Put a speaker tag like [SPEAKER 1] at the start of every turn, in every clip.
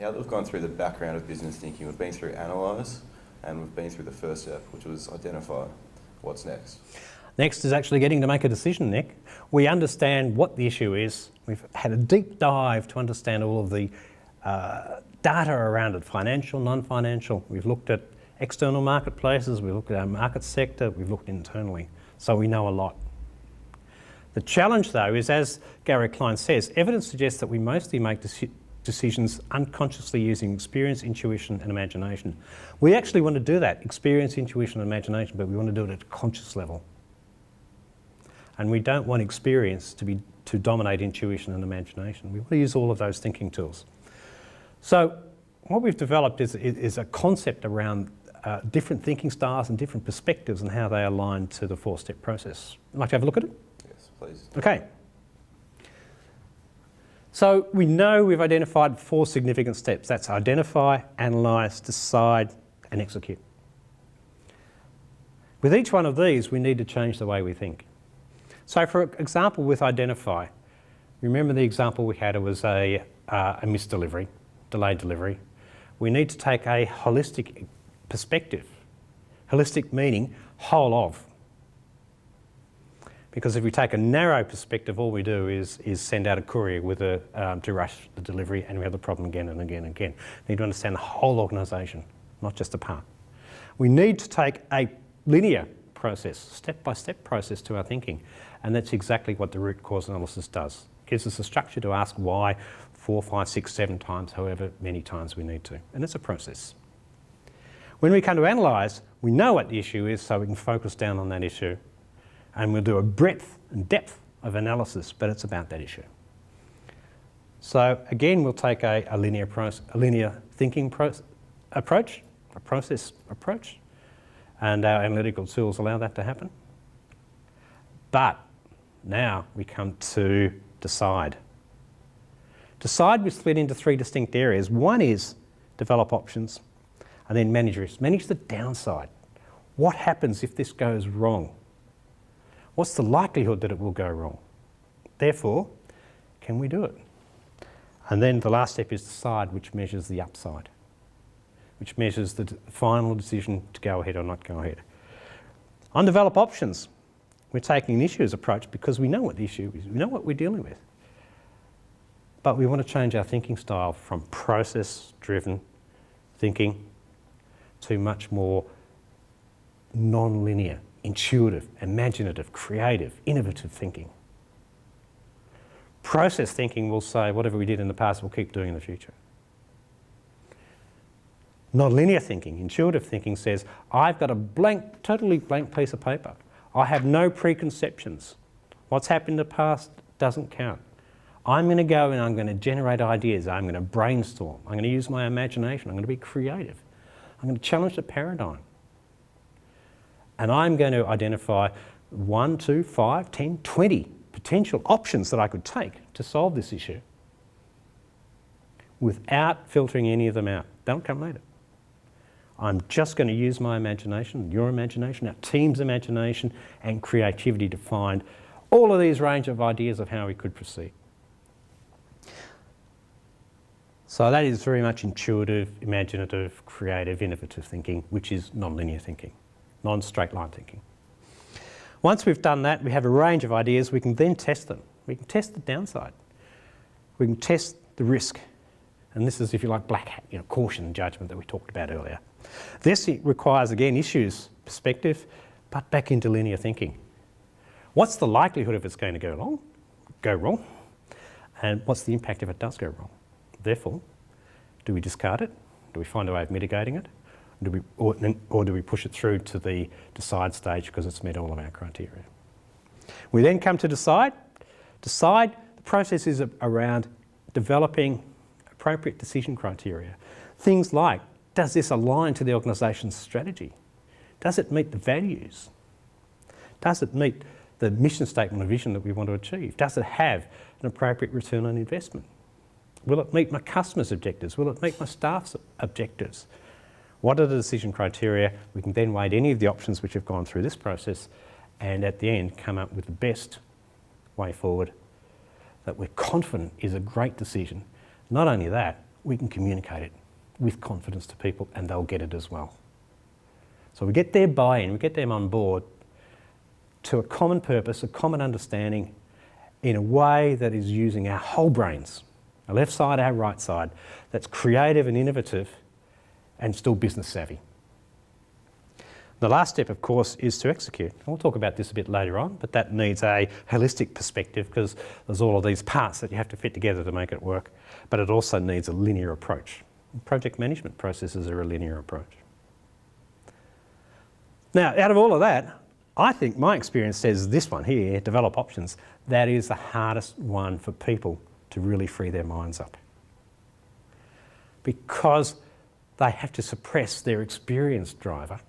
[SPEAKER 1] Now that we've gone through the background of business thinking, we've been through analyse and we've been through the first step, which was identify. What's next?
[SPEAKER 2] Next is actually getting to make a decision, Nick. We understand what the issue is. We've had a deep dive to understand all of the data around it, financial, non-financial. We've looked at external marketplaces, we've looked at our market sector, we've looked internally. So we know a lot. The challenge though is, as Gary Klein says, evidence suggests that we mostly make decisions unconsciously using experience, intuition and imagination. We actually want to do that, experience, intuition and imagination, but we want to do it at a conscious level. And we don't want experience to dominate intuition and imagination. We want to use all of those thinking tools. So what we've developed is a concept around different thinking styles and different perspectives and how they align to the four-step process. Would you like to have a look at it?
[SPEAKER 1] Yes, please.
[SPEAKER 2] Okay. So we know we've identified 4 significant steps. That's identify, analyse, decide and execute. With each one of these, we need to change the way we think. So for example, with identify, remember the example we had, it was a missed delivery, delayed delivery. We need to take a holistic perspective. Holistic meaning whole of. Because if we take a narrow perspective, all we do is send out a courier with to rush the delivery, and we have the problem again and again and again. We need to understand the whole organisation, not just a part. We need to take a linear process, step-by-step process to our thinking, and that's exactly what the root cause analysis does. It gives us a structure to ask why 4, 5, 6, 7 times, however many times we need to, and it's a process. When we come to analyse, we know what the issue is, so we can focus down on that issue. And we'll do a breadth and depth of analysis, but it's about that issue. So again, we'll take a linear thinking approach, a process approach, and our analytical tools allow that to happen. But now we come to decide. Decide we split into 3 distinct areas. One is develop options, and then manage risk. Manage the downside. What happens if this goes wrong? What's the likelihood that it will go wrong? Therefore, can we do it? And then the last step is decide, which measures the upside, which measures the final decision to go ahead or not go ahead. On develop options, we're taking an issues approach because we know what the issue is, we know what we're dealing with. But we want to change our thinking style from process-driven thinking to much more non-linear, intuitive, imaginative, creative, innovative thinking. Process thinking will say whatever we did in the past we'll keep doing in the future. Non-linear thinking, intuitive thinking says I've got a totally blank piece of paper. I have no preconceptions. What's happened in the past doesn't count. I'm going to go and I'm going to generate ideas. I'm going to brainstorm. I'm going to use my imagination. I'm going to be creative. I'm going to challenge the paradigm. And I'm going to identify 1, 2, 5, 10, 20 potential options that I could take to solve this issue without filtering any of them out. They'll come later. I'm just going to use my imagination, your imagination, our team's imagination and creativity to find all of these range of ideas of how we could proceed. So that is very much intuitive, imaginative, creative, innovative thinking, which is non-linear thinking. Non-straight line thinking. Once we've done that, we have a range of ideas, we can then test them. We can test the downside. We can test the risk. And this is, if you like, black hat, caution and judgment that we talked about earlier. This requires, again, issues, perspective, but back into linear thinking. What's the likelihood if it's going to go wrong? And what's the impact if it does go wrong? Therefore, do we discard it? Do we find a way of mitigating it? Or do we push it through to the decide stage because it's met all of our criteria? We then come to decide. Decide, the process is around developing appropriate decision criteria. Things like, does this align to the organisation's strategy? Does it meet the values? Does it meet the mission statement or vision that we want to achieve? Does it have an appropriate return on investment? Will it meet my customers' objectives? Will it meet my staff's objectives? What are the decision criteria? We can then weigh any of the options which have gone through this process and at the end come up with the best way forward that we're confident is a great decision. Not only that, we can communicate it with confidence to people and they'll get it as well. So we get their buy-in, we get them on board to a common purpose, a common understanding in a way that is using our whole brains, our left side, our right side, that's creative and innovative and still business savvy. The last step, of course, is to execute. We'll talk about this a bit later on, but that needs a holistic perspective because there's all of these parts that you have to fit together to make it work, but it also needs a linear approach. Project management processes are a linear approach. Now, out of all of that, I think my experience says this one here, develop options, that is the hardest one for people to really free their minds up. Because they have to suppress their experience driver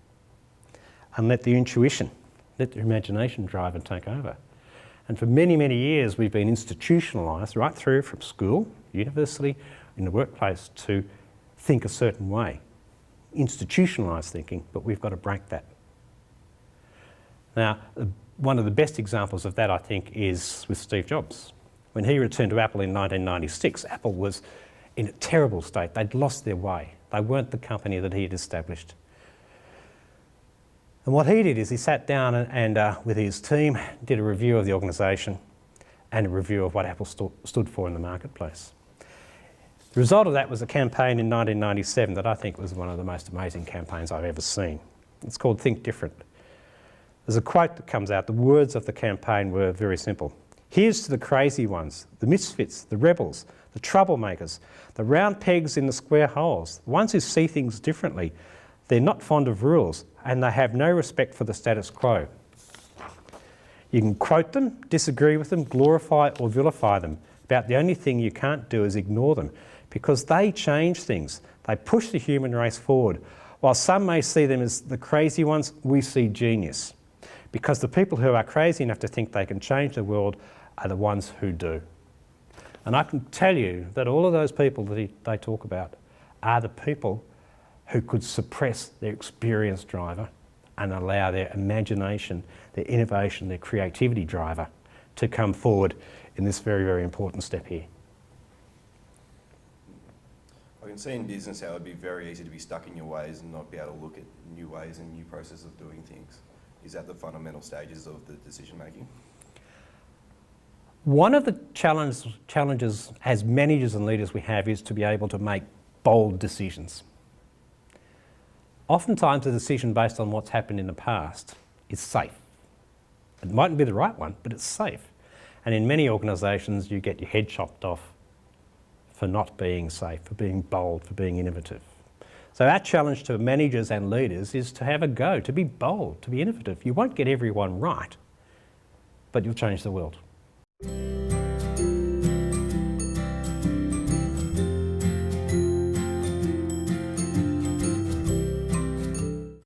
[SPEAKER 2] and let the intuition, let the imagination driver take over. And for many, many years, we've been institutionalised right through from school, university, in the workplace to think a certain way. Institutionalised thinking, but we've got to break that. Now, one of the best examples of that, I think, is with Steve Jobs. When he returned to Apple in 1996, Apple was in a terrible state. They'd lost their way. They weren't the company that he had established. And what he did is he sat down and with his team, did a review of the organisation and a review of what Apple stood for in the marketplace. The result of that was a campaign in 1997 that I think was one of the most amazing campaigns I've ever seen. It's called Think Different. There's a quote that comes out. The words of the campaign were very simple. Here's to the crazy ones, the misfits, the rebels, the troublemakers, the round pegs in the square holes, the ones who see things differently. They're not fond of rules and they have no respect for the status quo. You can quote them, disagree with them, glorify or vilify them. About the only thing you can't do is ignore them because they change things. They push the human race forward. While some may see them as the crazy ones, we see genius. Because the people who are crazy enough to think they can change the world are the ones who do. And I can tell you that all of those people that they talk about are the people who could suppress their experience driver and allow their imagination, their innovation, their creativity driver to come forward in this very, very important step here.
[SPEAKER 1] I can see in business how it would be very easy to be stuck in your ways and not be able to look at new ways and new processes of doing things. Is that the fundamental stages of the decision making?
[SPEAKER 2] One of the challenges as managers and leaders we have is to be able to make bold decisions. Oftentimes a decision based on what's happened in the past is safe. It mightn't be the right one, but it's safe. And in many organisations you get your head chopped off for not being safe, for being bold, for being innovative. So our challenge to managers and leaders is to have a go, to be bold, to be innovative. You won't get everyone right, but you'll change the world.